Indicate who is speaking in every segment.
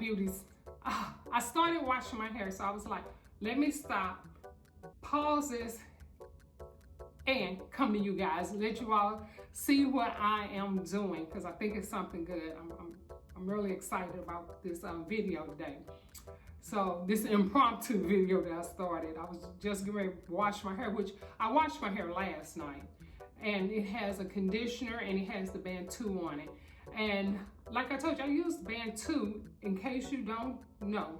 Speaker 1: Beauties, I started washing my hair, so I was like, let me stop, pause this, and come to you guys, let you all see what I am doing, because I think it's something good. I'm really excited about this video today. So this impromptu video that I started, I was just getting ready to wash my hair, which I washed my hair last night. And it has a conditioner and it has the Bantu on it. And like I told you, I used Bantu. In case you don't know,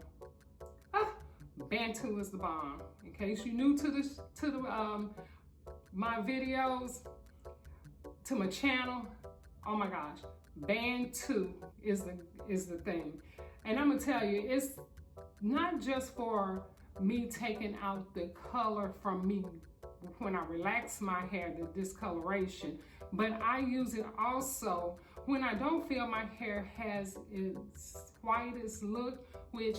Speaker 1: Bantu is the bomb. In case you're new to my videos, to my channel, oh my gosh, Bantu is the thing. And I'm gonna tell you, it's not just for me taking out the color from me when I relax my hair, the discoloration, but I use it also when I don't feel my hair has its whitest look, which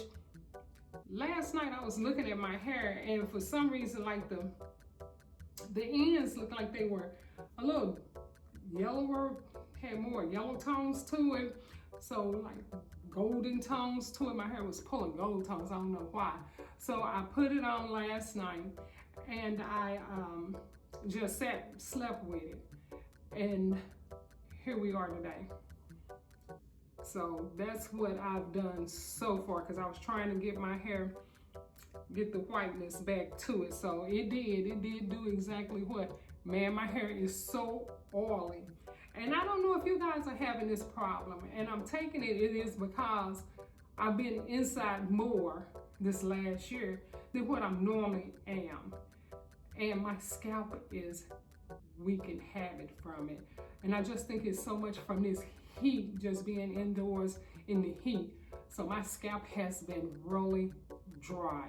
Speaker 1: last night I was looking at my hair and for some reason like the ends looked like they were a little yellower, had more yellow tones to it, so like golden tones to it. My hair was pulling gold tones, I don't know why. So I put it on last night and I just slept with it, and here we are today. So that's what I've done so far, because I was trying to get my hair, get the whiteness back to it. So it did do exactly what. Man, my hair is so oily. And I don't know if you guys are having this problem, and I'm taking it is because I've been inside more this last year than what I normally am. And my scalp is wreaking havoc from it. And I just think it's so much from this heat, just being indoors in the heat. So my scalp has been really dry.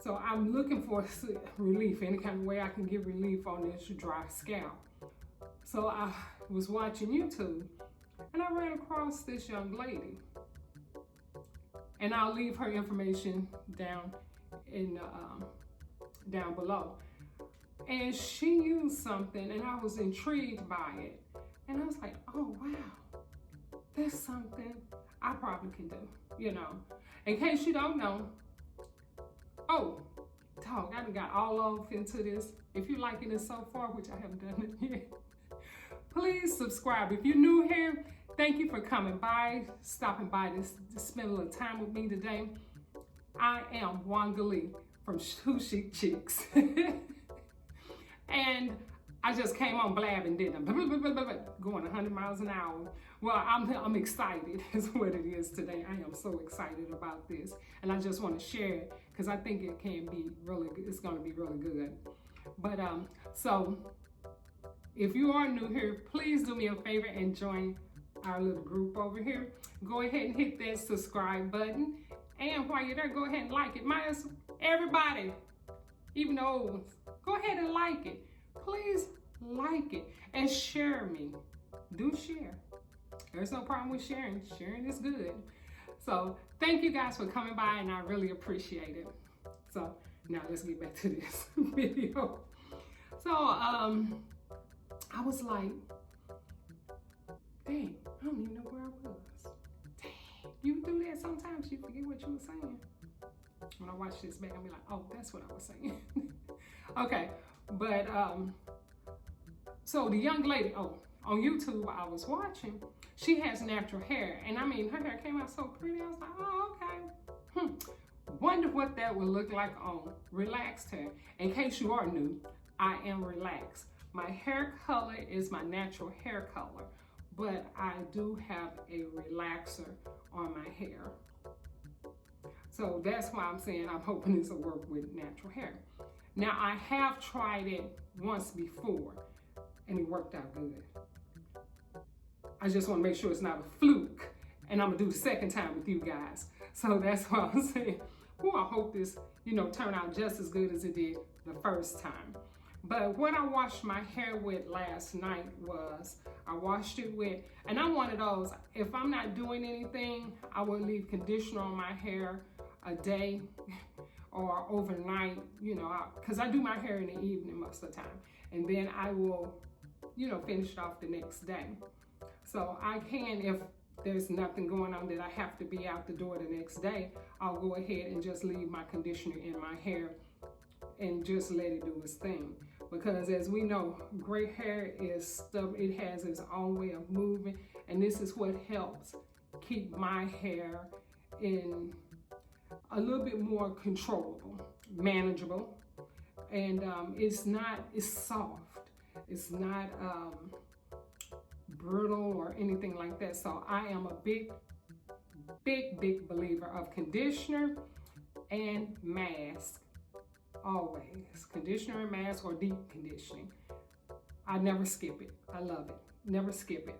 Speaker 1: So I'm looking for relief, any kind of way I can get relief on this dry scalp. So I was watching YouTube and I ran across this young lady. And I'll leave her information down in down below. And she used something and I was intrigued by it. And I was like, oh wow, that's something I probably can do, you know. In case you don't know, oh, dog, I done got all off into this. If you're liking it so far, which I haven't done it yet, please subscribe. If you're new here, thank you for coming by, stopping by to spend a little time with me today. I am Wangali from Two Chic Chicks. And I just came on blabbing, didn't I? Going 100 miles an hour. Well, I'm excited is what it is today. I am so excited about this. And I just want to share it because I think it can be really good. It's going to be really good. But so if you are new here, please do me a favor and join our little group over here. Go ahead and hit that subscribe button. And while you're there, go ahead and like it. Everybody, even the old ones, go ahead and like it. Please like it and share me. Do share. There's no problem with sharing. Sharing is good. So thank you guys for coming by, and I really appreciate it. So now let's get back to this video. So I was like, dang, I don't even know where I was. Dang, you do that sometimes, you forget what you were saying. When I watch this back, I'll be like, oh, that's what I was saying. Okay, but so the young lady, on YouTube I was watching, she has natural hair, and I mean her hair came out so pretty. I was like, oh, okay. Wonder what that would look like on relaxed hair. In case you are new, I am relaxed. My hair color is my natural hair color, but I do have a relaxer on my hair. So that's why I'm saying I'm hoping this will work with natural hair. Now I have tried it once before and it worked out good. I just want to make sure it's not a fluke, and I'm gonna do the second time with you guys. So that's why I'm saying, I hope this, turn out just as good as it did the first time. But what I washed my hair with last night was, I washed it with, and I'm one of those, if I'm not doing anything, I will leave conditioner on my hair a day or overnight, because I do my hair in the evening most of the time. And then I will, finish it off the next day. So I can, if there's nothing going on that I have to be out the door the next day, I'll go ahead and just leave my conditioner in my hair and just let it do its thing. Because as we know, gray hair is stuff, it has its own way of moving, and this is what helps keep my hair in a little bit more controllable, manageable, and it's soft. It's not brittle or anything like that. So I am a big believer of conditioner and mask. Always conditioner and mask, or deep conditioning. I never skip it. I love it. Never skip it.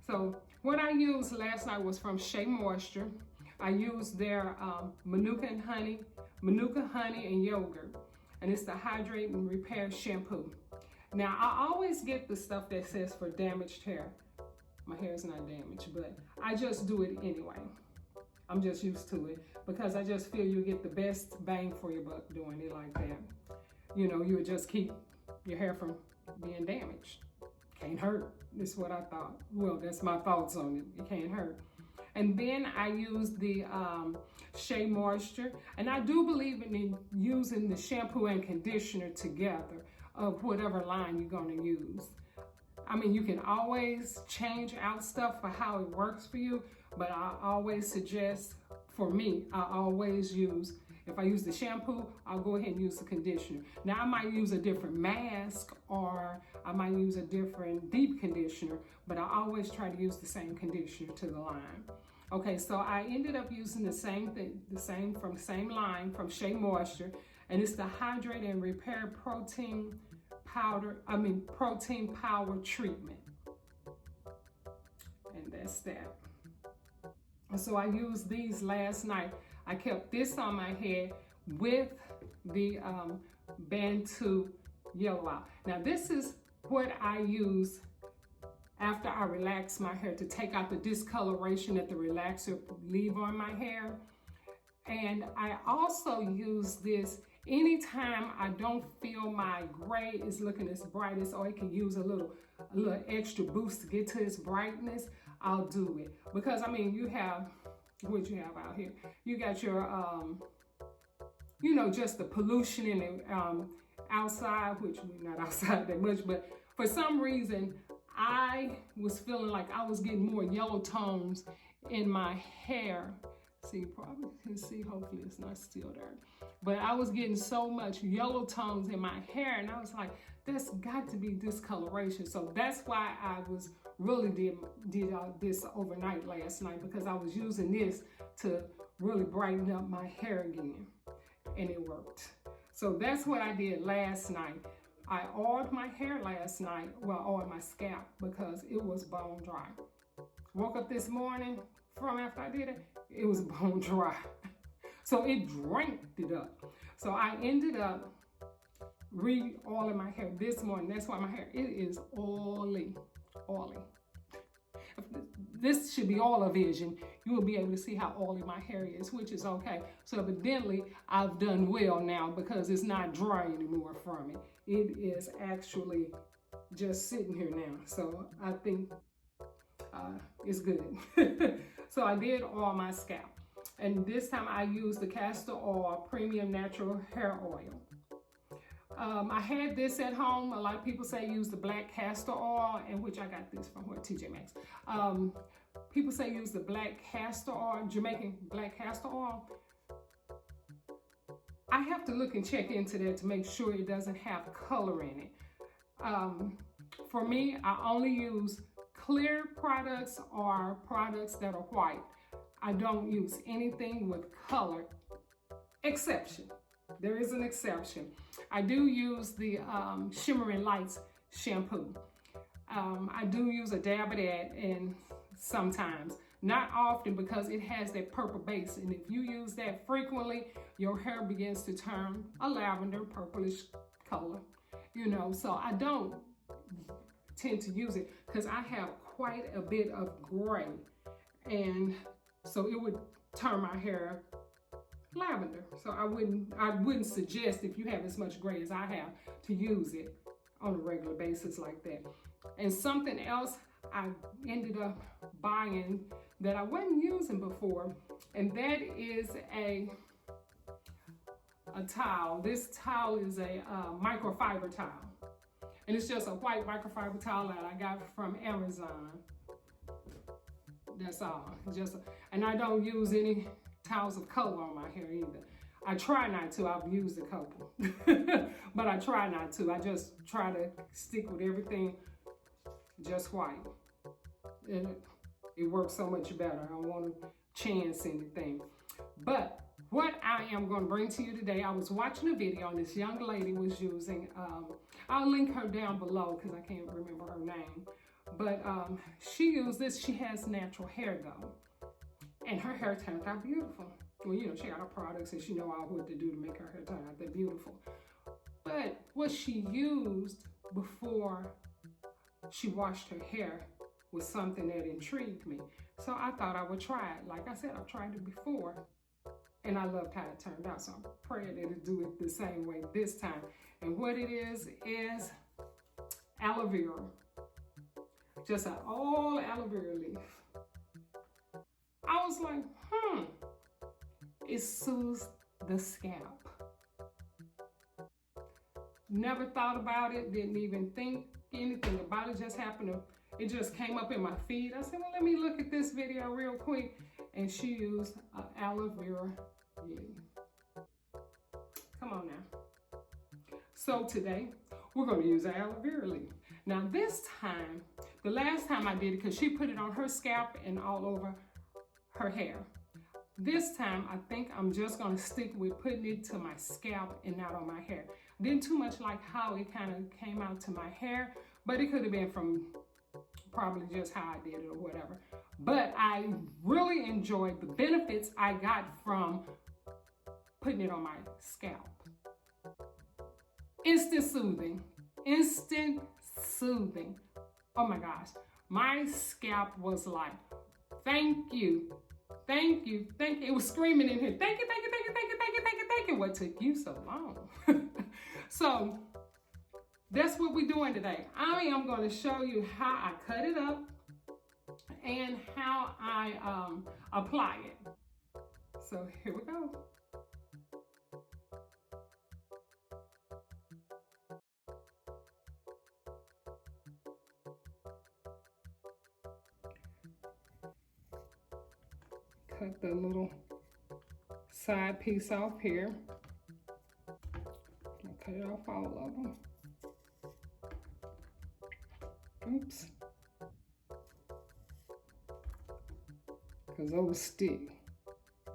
Speaker 1: So what I used last night was from Shea Moisture. I used their Manuka honey and yogurt, and it's the Hydrate and Repair Shampoo. Now, I always get the stuff that says for damaged hair. My hair is not damaged, but I just do it anyway. I'm just used to it because I just feel you get the best bang for your buck doing it like that. You know, you would just keep your hair from being damaged. Can't hurt. That's what I thought. Well, that's my thoughts on it. It can't hurt. And then I use the Shea Moisture, and I do believe in using the shampoo and conditioner together of whatever line you're going to use. I mean, you can always change out stuff for how it works for you, but I always suggest, for me, I always use, if I use the shampoo, I'll go ahead and use the conditioner. Now, I might use a different mask, or I might use a different deep conditioner, but I always try to use the same conditioner to the line. Okay, so I ended up using the same line from Shea Moisture, and it's the Hydrate and Repair Protein Power Treatment. And that's that. So I used these last night. I kept this on my head with the Bantu Yellow Out. Now this is what I use after I relax my hair to take out the discoloration that the relaxer leave on my hair. And I also use this anytime I don't feel my gray is looking as bright as, or it can use a little extra boost to get to its brightness. I'll do it because, I mean, you have what you have out here. You got your, you know, just the pollution in it outside, which we're not outside that much, but for some reason, I was feeling like I was getting more yellow tones in my hair. See, you probably can see, hopefully it's not still there. But I was getting so much yellow tones in my hair, and I was like, there's got to be discoloration. So that's why I was really did this overnight last night, because I was using this to really brighten up my hair again, and it worked. So that's what I did last night. I oiled my hair last night, well, oiled my scalp, because it was bone dry. Woke up this morning from after I did it, it was bone dry. So it drank it up. So I ended up re-oiling my hair this morning. That's why my hair, it is oily. This should be all a vision. You will be able to see how oily my hair is, which is okay. So evidently, I've done well now because it's not dry anymore from it. It is actually just sitting here now. So I think it's good. So I did oil my scalp. And this time I used the Castor Oil Premium Natural Hair Oil. I had this at home. A lot of people say use the black castor oil, and which I got this from TJ Maxx. People say use the black castor oil, Jamaican black castor oil. I have to look and check into that to make sure it doesn't have color in it. For me, I only use clear products or products that are white. I don't use anything with color, exception. There is an exception. I do use the Shimmering Lights shampoo. I do use a dab of that, and sometimes, not often, because it has that purple base. And if you use that frequently, your hair begins to turn a lavender, purplish color. You know, so I don't tend to use it because I have quite a bit of gray. And so it would turn my hair lavender. So I wouldn't suggest, if you have as much gray as I have, to use it on a regular basis like that. And something else I ended up buying that I wasn't using before, and that is a towel. This towel is a microfiber towel, and it's just a white microfiber towel that I got from Amazon. That's all. And I don't use any towels of color on my hair either. I try not to. I've used a couple, but I try not to. I just try to stick with everything just white. And it works so much better. I don't want to chance anything. But what I am going to bring to you today, I was watching a video and this young lady was using, I'll link her down below because I can't remember her name. But she used this. She has natural hair though. And her hair turned out beautiful. Well, you know, she got her products and she know all what to do to make her hair turn out that beautiful. But what she used before she washed her hair was something that intrigued me. So I thought I would try it. Like I said, I've tried it before and I loved how it turned out. So I'm praying that it do it the same way this time. And what it is aloe vera. Just an all aloe vera leaf. I was like, it soothes the scalp. Never thought about it, didn't even think anything about it, just happened to, it just came up in my feed. I said, well, let me look at this video real quick. And she used aloe vera leaf. Come on now. So today, we're going to use aloe vera leaf. Now this time, the last time I did it, because she put it on her scalp and all over her hair. This time, I think I'm just going to stick with putting it to my scalp and not on my hair. Didn't too much like how it kind of came out to my hair, but it could have been from probably just how I did it or whatever. But I really enjoyed the benefits I got from putting it on my scalp. Instant soothing. Instant soothing. Oh my gosh. My scalp was like, thank you. Thank you, thank you. It was screaming in here. Thank you, thank you, thank you, thank you, thank you, thank you, thank you. What took you so long? So that's what we're doing today. I am going to show you how I cut it up and how I apply it. So here we go. Cut the little side piece off here. I'll cut it off all of them. Oops. Because those stick. A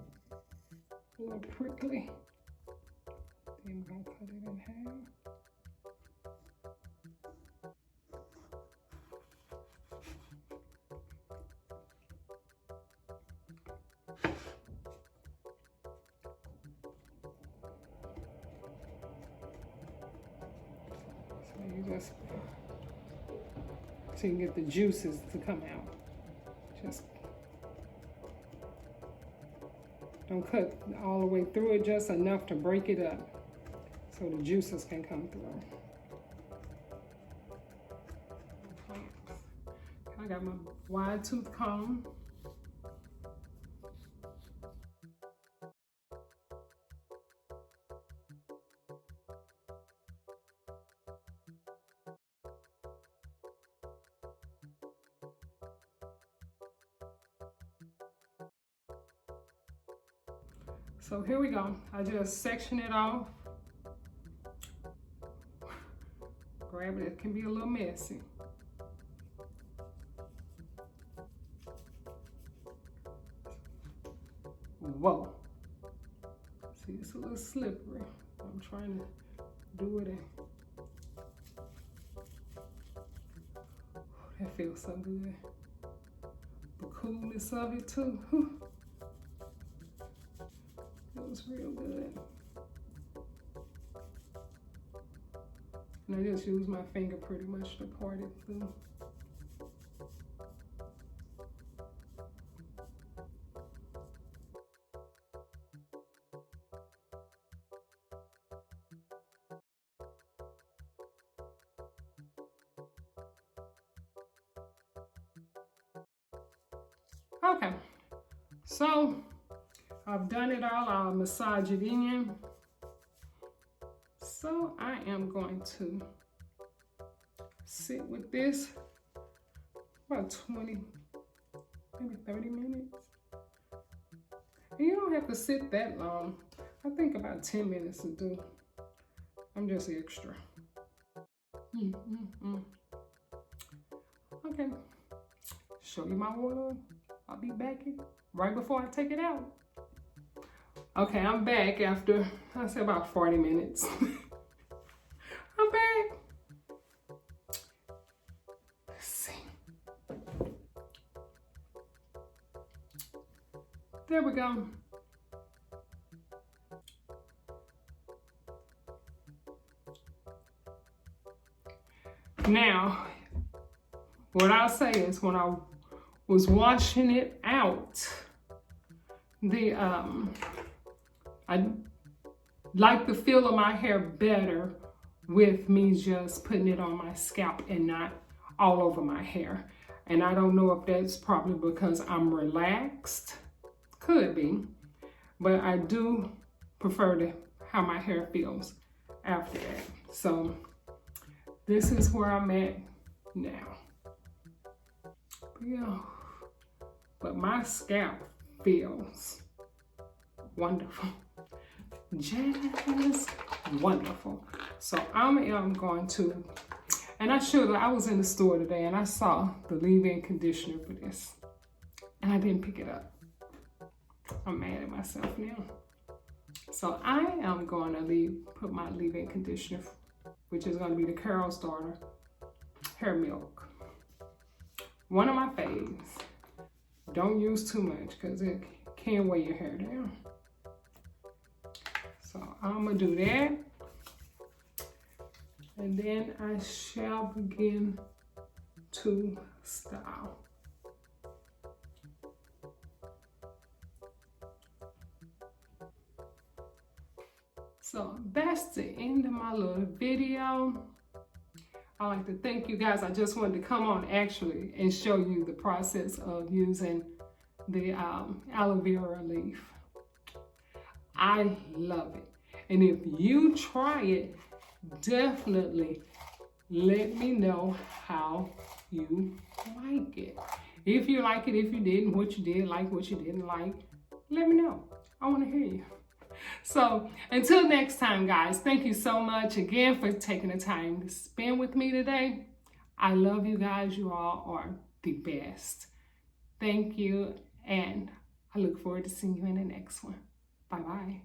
Speaker 1: little prickly. Then we're going to cut it in half. Just so you can get the juices to come out. Just don't cut all the way through it, just enough to break it up so the juices can come through. I got my wide tooth comb. So here we go. I just section it off. Grab it. It can be a little messy. Whoa. See, it's a little slippery. I'm trying to do it. That feels so good. The coolness of it too. Whew. It was real good. And I just use my finger pretty much to part it through. Okay, so I've done it all. I'll massage it in. So I am going to sit with this about 20, maybe 30 minutes. And you don't have to sit that long. I think about 10 minutes to do. I'm just extra. Okay, show you my water. I'll be back right before I take it out. Okay, I'm back after, I say about 40 minutes. I'm back. Let's see. There we go. Now, what I'll say is when I was washing it out, I like the feel of my hair better with me just putting it on my scalp and not all over my hair. And I don't know if that's probably because I'm relaxed. Could be. But I do prefer how my hair feels after that. So this is where I'm at now. Yeah. But my scalp feels wonderful. Just wonderful. So I am going to, and I was in the store today and I saw the leave-in conditioner for this. And I didn't pick it up. I'm mad at myself now. So I am going to put my leave-in conditioner, which is going to be the Carol Starter Hair Milk. One of my faves. Don't use too much because it can weigh your hair down. So I'm going to do that. And then I shall begin to style. So that's the end of my little video. I'd like to thank you guys. I just wanted to come on actually and show you the process of using the aloe vera leaf. I love it. And if you try it, definitely let me know how you like it. If you like it, if you didn't, what you did like, what you didn't like, let me know. I want to hear you. So until next time, guys, thank you so much again for taking the time to spend with me today. I love you guys. You all are the best. Thank you. And I look forward to seeing you in the next one. Bye-bye.